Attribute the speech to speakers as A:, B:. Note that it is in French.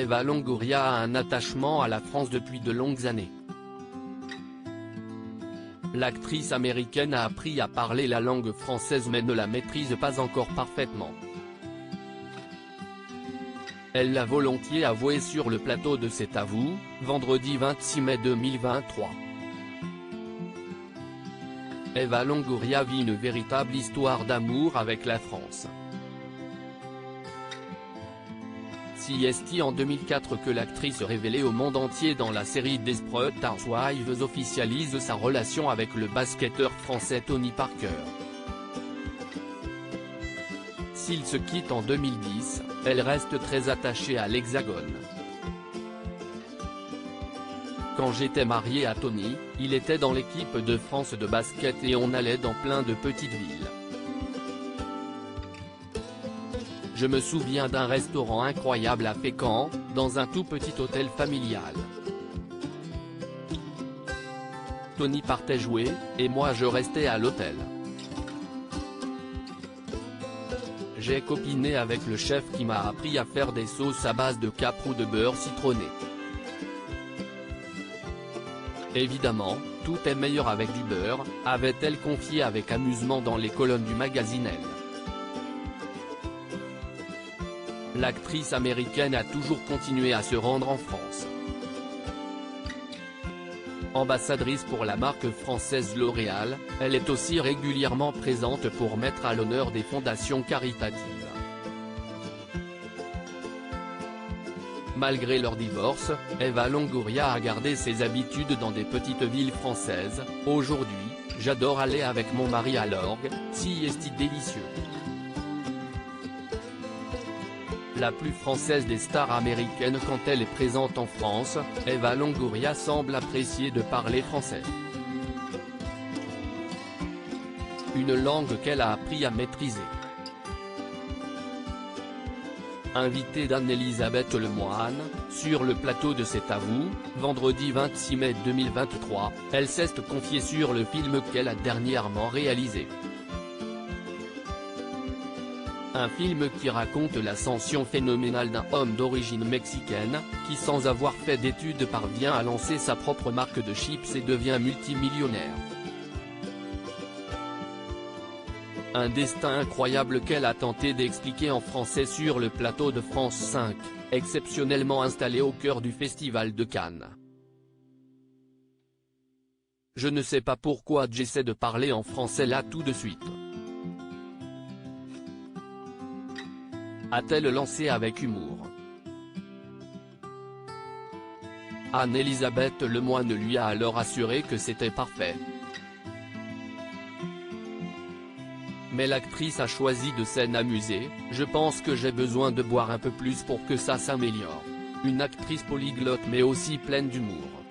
A: Eva Longoria a un attachement à la France depuis de longues années. L'actrice américaine a appris à parler la langue française mais ne la maîtrise pas encore parfaitement. Elle l'a volontiers avoué sur le plateau de C'est à vous, vendredi 26 mai 2023. Eva Longoria vit une véritable histoire d'amour avec la France. C'est en 2004 que l'actrice révélée au monde entier dans la série Desperate Housewives officialise sa relation avec le basketteur français Tony Parker. S'ils se quittent en 2010, elle reste très attachée à l'Hexagone. Quand j'étais mariée à Tony, il était dans l'équipe de France de basket et on allait dans plein de petites villes. Je me souviens d'un restaurant incroyable à Fécamp, dans un tout petit hôtel familial. Tony partait jouer, et moi je restais à l'hôtel. J'ai copiné avec le chef qui m'a appris à faire des sauces à base de capre ou de beurre citronné. Évidemment, tout est meilleur avec du beurre, avait-elle confié avec amusement dans les colonnes du magazine Elle. L'actrice américaine a toujours continué à se rendre en France. Ambassadrice pour la marque française L'Oréal, elle est aussi régulièrement présente pour mettre à l'honneur des fondations caritatives. Malgré leur divorce, Eva Longoria a gardé ses habitudes dans des petites villes françaises. Aujourd'hui, j'adore aller avec mon mari à l'orgue, si est-il délicieux. La plus française des stars américaines quand elle est présente en France, Eva Longoria semble apprécier de parler français. Une langue qu'elle a appris à maîtriser. Invitée d'Anne-Elisabeth Lemoine, sur le plateau de C'est à vous, vendredi 26 mai 2023, elle s'est confiée sur le film qu'elle a dernièrement réalisé. Un film qui raconte l'ascension phénoménale d'un homme d'origine mexicaine, qui sans avoir fait d'études parvient à lancer sa propre marque de chips et devient multimillionnaire. Un destin incroyable qu'elle a tenté d'expliquer en français sur le plateau de France 5, exceptionnellement installé au cœur du Festival de Cannes. Je ne sais pas pourquoi j'essaie de parler en français là tout de suite. A-t-elle lancé avec humour. Anne-Elisabeth Lemoine lui a alors assuré que c'était parfait. Mais l'actrice a choisi de s'en amuser. Je pense que j'ai besoin de boire un peu plus pour que ça s'améliore. Une actrice polyglotte mais aussi pleine d'humour.